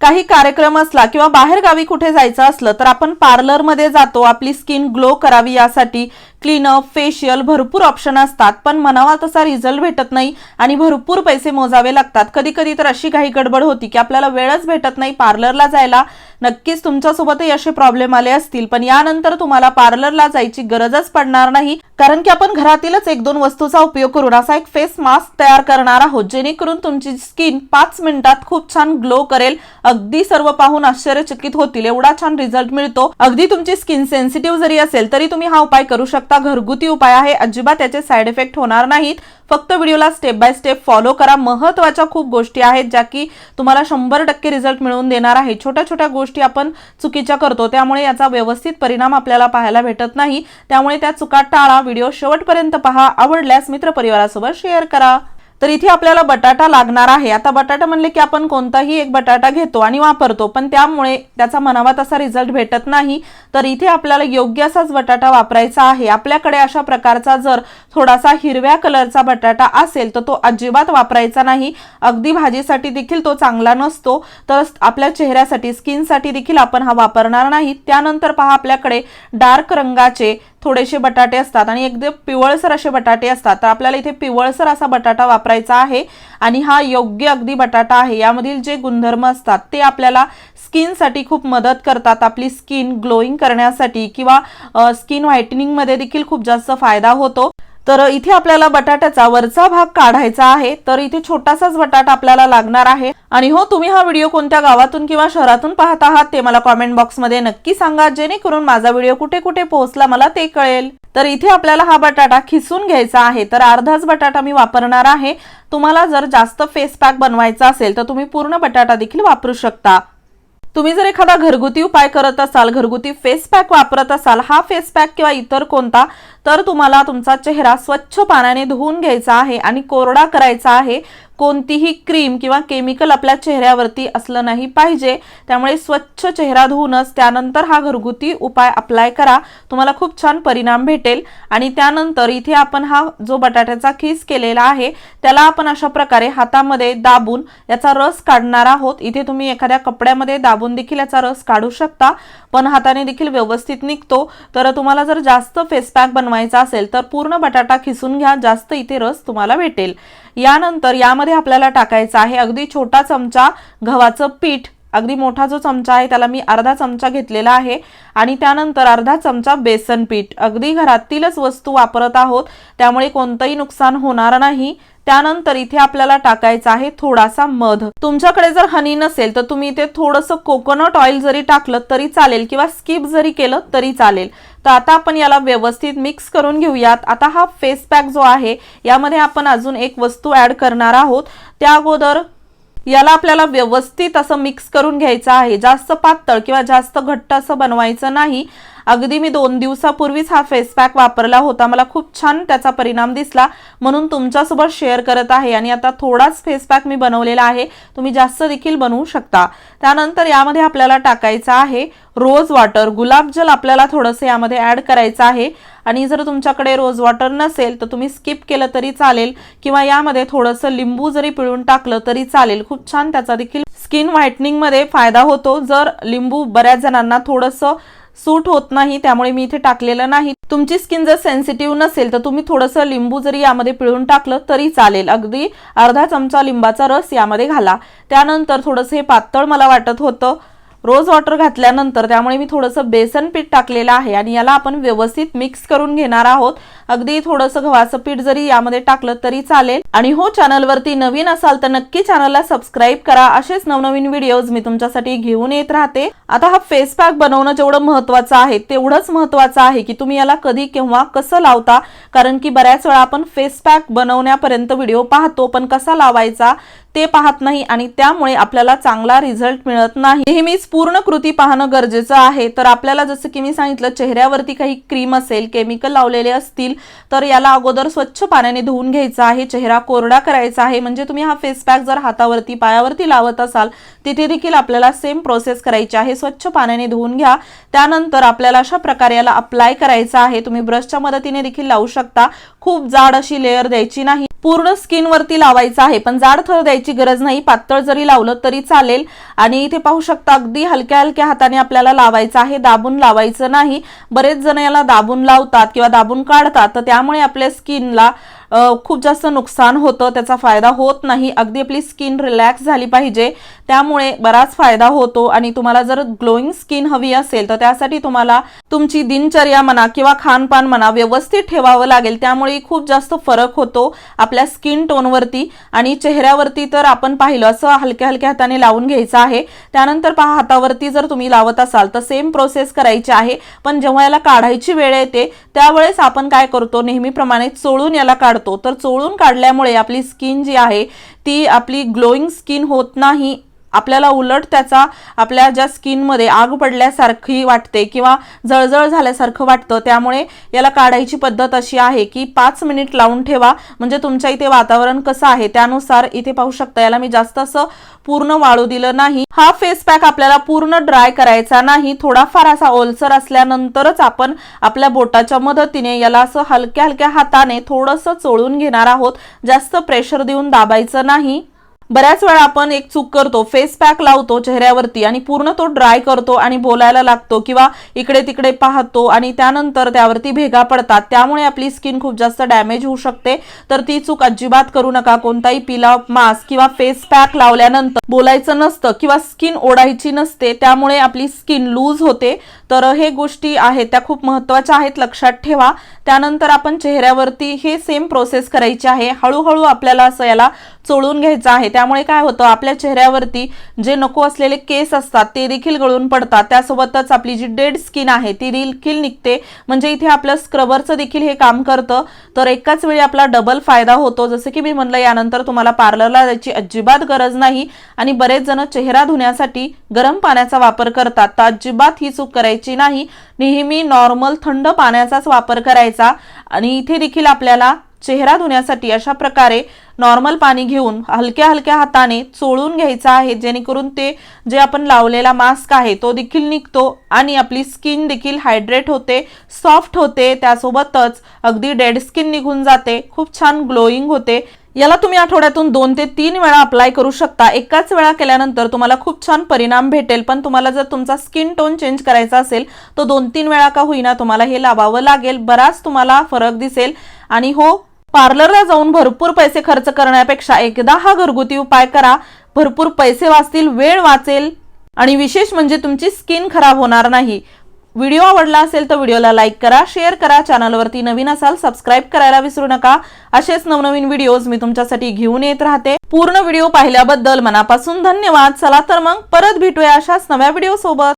काही कार्यक्रम असला किंवा बाहेर गावी कुठे जायचं असलं तर आपण पार्लर मध्ये जातो आपली स्किन ग्लो करावी यासाठी। क्लीनअप, फेशियल भरपूर ऑप्शन असतात, पण मनावा तसा रिझल्ट भेटत नाही आणि भरपूर पैसे मोजावे लागतात। कधी कधी तर अशी काही गडबड होती की आपल्याला वेळच भेटत नाही पार्लरला जायला। नक्कीच तुमच्यासोबतही असे प्रॉब्लेम आले असतील, पण यानंतर तुम्हाला पार्लरला जायची गरजच पडणार नाही, कारण की आपण घरातीलच 1-2 वस्तूचा उपयोग करून असा एक फेस मास्क तयार करणार आहोत, जेणेकरून तुमची स्किन 5 मिनिटात खूप छान ग्लो करेल। अगदी सर्व पाहून आश्चर्यचकित होतील, एवढा छान रिझल्ट मिळतो। अगदी तुमची स्किन सेन्सिटिव्ह जरी असेल तरी तुम्ही हा उपाय करू शकता। घरगुती उपाय आहे, अजिबात त्याचे साइड इफेक्ट होणार नाहीत। फक्त व्हिडिओला स्टेप बाय स्टेप फॉलो करा। महत्त्वाच्या खूप गोष्टी आहेत ज्या की तुम्हाला 100% रिझल्ट मिळवून देणार आहे। छोट्या छोट्या गोष्टी आपण चुकीच्या करतो, त्यामुळे याचा व्यवस्थित परिणाम आपल्याला पाहायला भेटत नाही, त्यामुळे त्या चुका टाळा। व्हिडिओ शेवटपर्यंत पहा, आवडल्यास मित्रपरिवारासोबत शेअर करा। तर इथे आपल्याला बटाटा लागणार आहे। आता बटाटा म्हणले की आपण कोणताही एक बटाटा घेतो आणि वापरतो, पण त्यामुळे त्याचा मनावा तसा रिझल्ट भेटत नाही। तर इथे आपल्याला योग्य असाच बटाटा वापरायचा आहे। आपल्याकडे अशा प्रकारचा जर थोडासा हिरव्या कलरचा बटाटा असेल तर तो अजिबात वापरायचा नाही। अगदी भाजीसाठी देखील तो चांगला नसतो, तर आपल्या चेहऱ्यासाठी स्किनसाठी देखील आपण हा वापरणार नाही। त्यानंतर पहा, आपल्याकडे डार्क रंगाचे थोडेसे बटाटे असतात आणि एकदम पिवळसर असे बटाटे असतात, तर आपल्याला इथे पिवळसर असा बटाटा वापरायचा आहे आणि हा योग्य अगदी बटाटा आहे। यामधील जे गुणधर्म असतात ते आपल्याला स्किनसाठी खूप मदत करतात, आपली स्किन ग्लोईंग करण्यासाठी किंवा स्किन व्हाइटनिंग मध्ये देखील खूप जास्त फायदा होतो। तर इथे आपल्याला बटाट्याचा वरचा भाग काढायचा आहे। तर इथे छोटासाच बटाटा आपल्याला लागणार आहे। आणि हो, तुम्ही हा व्हिडिओ कोणत्या गावातून किंवा शहरातून पाहत आहात ते मला कमेंट बॉक्स मध्ये नक्की सांगा, जेणेकरून माझा व्हिडिओ कुठे कुठे पोहोचला मला ते कळेल। तर इथे आपल्याला हा बटाटा खिसून घ्यायचा आहे। तर अर्धाच बटाटा मी वापरणार आहे। तुम्हाला जर जास्त फेस पॅक बनवायचा असेल तर तुम्ही पूर्ण बटाटा देखील वापरू शकता। तुम्ही जर एखादा घरगुती उपाय करत असाल, घरगुती फेस पॅक वापरत असाल, हा फेस पॅक किंवा इतर कोणता, तर तुम्हाला तुमचा चेहरा स्वच्छ पाण्याने धुवून घ्यायचा आहे आणि कोरडा करायचा आहे। कोणतीही क्रीम किंवा केमिकल आपल्या चेहऱ्यावरती असलं नाही पाहिजे, त्यामुळे स्वच्छ चेहरा धुवूनच त्यानंतर हा घरगुती उपाय अप्लाय करा, तुम्हाला खूप छान परिणाम भेटेल। आणि त्यानंतर इथे आपण हा जो बटाट्याचा खीस केलेला आहे त्याला आपण अशा प्रकारे हातामध्ये दाबून याचा रस काढणार आहोत। इथे तुम्ही एखाद्या कपड्यामध्ये दाबून देखील याचा रस काढू शकता, पण हाताने देखील व्यवस्थित निघतो। तर तुम्हाला जर जास्त फेस पॅक बनवायचा असेल तर पूर्ण बटाटा खिसून घ्या, जास्त इथे रस तुम्हाला भेटेल। यानंतर यामध्ये आपल्याला टाकायचं आहे अगदी छोटा चमचा गव्हाचं पीठ। अगदी मोठा जो चमचा आहे त्याला मी अर्धा चमचा घेतलेला आहे आणि त्यानंतर अर्धा चमचा बेसन पीठ। अगदी घरातीलच वस्तू वापरत आहोत, त्यामुळे कोणतंही नुकसान होणार नाही। त्यानंतर इथे आपल्याला टाकायचा आहे थोडासा मध। तुमच्याकडे जर हनी नसेल तर तुम्ही इथे थोडंसं कोकोनट ऑइल जरी टाकलं तरी चालेल किंवा स्किप जरी केलं तरी चालेल। तर आता आपण याला व्यवस्थित मिक्स करून घेऊयात। आता हा फेस पॅक जो आहे यामध्ये आपण अजून एक वस्तू ऍड करणार आहोत। त्या अगोदर याला आपल्याला व्यवस्थित असं मिक्स करून घ्यायचं आहे। जास्त पातळ किंवा जास्त घट्ट असं बनवायचं नाही। अगदी मी 2 दिवसापूर्वीच हा फेस पॅक वापरला होता, मला खूप छान त्याचा परिणाम दिसला, म्हणून तुमच्यासोबत शेअर करत आहे। आणि आता थोडाच फेस पॅक मी बनवलेला आहे, तुम्ही जास्त देखील बनवू शकता। त्यानंतर यामध्ये आपल्याला टाकायचं आहे रोज वॉटर, गुलाबजल आपल्याला थोडंसं यामध्ये ऍड करायचं आहे। आणि जर तुमच्याकडे रोज वॉटर नसेल तर तुम्ही स्किप केलं तरी चालेल किंवा यामध्ये थोडंसं लिंबू जरी पिळून टाकलं तरी चालेल, खूप छान त्याचा देखील स्किन व्हाइटनिंग मध्ये फायदा होतो। जर लिंबू बऱ्याच जणांना थोडंसं सूट होत नाही, त्यामुळे मी इथे टाकलेलं नाही। तुमची स्किन जर सेन्सिटिव्ह नसेल तर तुम्ही थोडंसं लिंबू जरी यामध्ये पिळून टाकलं तरी चालेल। अगदी अर्धा चमचा लिंबाचा रस यामध्ये घाला। त्यानंतर थोडंसं हे पातळ मला वाटत होतं रोज वॉटर घातल्यानंतर, त्यामुळे मी थोडंसं बेसन पीठ टाकलेलं आहे आणि याला आपण व्यवस्थित मिक्स करून घेणार आहोत। अगदी थोडंसं गव्हाचं पीठ जरी यामध्ये टाकलं तरी चालेल। आणि हो, चॅनलवरती नवीन असाल तर नक्की चॅनलला सबस्क्राईब करा, असेच नवनवीन व्हिडिओज मी तुमच्यासाठी घेऊन येत राहते। आता हा फेस पॅक बनवणं जेवढं महत्त्वाचं आहे तेवढंच महत्त्वाचं आहे की तुम्ही याला कधी केव्हा कसं लावता, कारण की बऱ्याच वेळा आपण फेस पॅक बनवण्यापर्यंत व्हिडिओ पाहतो पण कसा लावायचा ते पाहत नाही आणि त्यामुळे आपल्याला चांगला रिझल्ट मिळत नाही। नेहमीच पूर्ण कृती पाहणं गरजेचं आहे। तर आपल्याला जसं की मी सांगितलं, चेहऱ्यावरती काही क्रीम असेल, केमिकल लावलेले असतील तर याला अगोदर स्वच्छ पाण्याने धुवून घ्यायचा आहे, चेहरा कोरडा करायचा आहे। म्हणजे तुम्ही हा फेस पॅक जर हातावरती पायावरती लावत असाल तिथे देखील आपल्याला सेम प्रोसेस करायची आहे, स्वच्छ पाण्याने धुवून घ्या। त्यानंतर आपल्याला अशा प्रकारे याला अप्लाय करायचा आहे, तुम्ही ब्रशच्या मदतीने देखील लावू शकता। खूप जाड अशी लेअर द्यायची नाही, पूर्ण स्किन वरती लावायचं आहे, पण जाड थर द्यायची गरज नाही, पातळ जरी लावलं तरी चालेल। आणि इथे पाहू शकता अगदी हलक्या हलक्या हाताने आपल्याला लावायचं आहे, दाबून लावायचं नाही। बरेच जण याला दाबून लावतात किंवा दाबून काढतात, तर त्यामुळे आपल्या स्किनला खूप जास्त नुकसान होतं, त्याचा फायदा होत नाही। अगदी आपली स्किन रिलॅक्स झाली पाहिजे, त्यामुळे बराच फायदा होतो। आणि तुम्हाला जर ग्लोईंग स्किन हवी असेल तर त्यासाठी तुम्हाला तुमची दिनचर्या म्हणा किंवा खानपान म्हणा व्यवस्थित ठेवावं लागेल, त्यामुळे खूप जास्त फरक होतो आपल्या स्किन टोनवरती। आणि चेहऱ्यावरती तर आपण पाहिलं असं हलक्या हलक्या हाताने लावून घ्यायचं आहे। त्यानंतर पहा हातावरती जर तुम्ही लावत असाल तर सेम प्रोसेस करायची आहे, पण जेव्हा याला काढायची वेळ येते त्यावेळेस आपण काय करतो, नेहमीप्रमाणे चोळून याला काढतो। तर चोळून काढल्यामुळे आपली स्किन जी आहे ती आपली ग्लोईंग स्किन होत नाही, आपल्याला उलट त्याचा आपल्या ज्या स्किनमध्ये आग पडल्यासारखी वाटते किंवा जळजळ झाल्यासारखं वाटतं। त्यामुळे याला काढायची पद्धत अशी आहे की 5 मिनिट लावून ठेवा, म्हणजे तुमच्या इथे वातावरण कसं आहे त्यानुसार। इथे पाहू शकता याला मी जास्त असं पूर्ण वाळू दिलं नाही। हा फेस पॅक आपल्याला पूर्ण ड्राय करायचा नाही, थोडाफार असा ओलसर असल्यानंतरच आपण आपल्या बोटाच्या मदतीने याला असं हलक्या हलक्या हाताने थोडंसं चोळून घेणार आहोत, जास्त प्रेशर देऊन दाबायचं नाही। बऱ्याच वेळा आपण एक चूक करतो, फेस पॅक लावतो चेहऱ्यावरती आणि पूर्ण तो ड्राय करतो आणि बोलायला लागतो किंवा इकडे तिकडे पाहतो आणि त्यानंतर त्यावरती भेगा पडतात, त्यामुळे आपली स्किन खूप जास्त डॅमेज होऊ शकते। तर ती चूक अजिबात करू नका। कोणताही पिला मास्क किंवा फेस पॅक लावल्यानंतर बोलायचं नसतं किंवा स्किन ओढायची नसते, त्यामुळे आपली स्किन लूज होते। तर हे गोष्टी आहेत त्या खूप महत्त्वाच्या आहेत, लक्षात ठेवा। त्यानंतर आपण चेहऱ्यावरती हे सेम प्रोसेस करायची आहे, हळूहळू आपल्याला असं याला चोळून घ्यायचं आहे। त्यामुळे काय होतं, आपल्या चेहऱ्यावरती जे नको असलेले केस असतात ते देखील गळून पडतात, त्यासोबतच आपली जी डेड स्किन आहे ती देखील निघते, म्हणजे इथे आपलं स्क्रबरचं देखील हे काम करतं। तर एकाच वेळी आपला डबल फायदा होतो। जसं की मी म्हणलं, यानंतर तुम्हाला पार्लरला जायची अजिबात गरज नाही। आणि बरेच जण चेहरा धुण्यासाठी गरम पाण्याचा वापर करतात, तर अजिबात ही चूक करायची नाही, नेहमी नॉर्मल थंड पाण्याचाच वापर करायचा। आणि इथे देखील आपल्याला चेहरा धुण्यासाठी अशा प्रकारे नॉर्मल पाणी घेऊन हलक्या हलक्या हाताने चोळून घ्यायचं आहे, जेणेकरून ते जे आपण लावलेला मास्क आहे तो देखील निघतो आणि आपली स्किन देखील हायड्रेट होते, सॉफ्ट होते, त्यासोबतच अगदी डेड स्किन निघून जाते, खूप छान ग्लोईंग होते। याला तुम्ही आठवड्यातून 2 ते 3 वेळा अप्लाय करू शकता। एकाच वेळा केल्यानंतर तुम्हाला खूप छान परिणाम भेटेल, पण तुम्हाला जर तुमचा स्किन टोन चेंज करायचा असेल तर 2-3 वेळा का होईना तुम्हाला हे लावावं लागेल, बराच तुम्हाला फरक दिसेल। आणि हो, पार्लरला जाऊन भरपूर पैसे खर्च करण्यापेक्षा एकदा हा घरगुती उपाय करा, भरपूर पैसे वाचतील, वेळ वाचेल आणि विशेष म्हणजे तुमची स्किन खराब होणार नाही। व्हिडिओ आवडला असेल तर व्हिडिओला लाईक करा, शेअर करा, चॅनलवरती नवीन असाल सबस्क्राईब करायला विसरू नका। असेच नवनवीन व्हिडिओज मी तुमच्यासाठी घेऊन येत राहते। पूर्ण व्हिडिओ पाहिल्याबद्दल मनापासून धन्यवाद। चला तर मग परत भेटूया अशाच नव्या व्हिडिओ सोबत।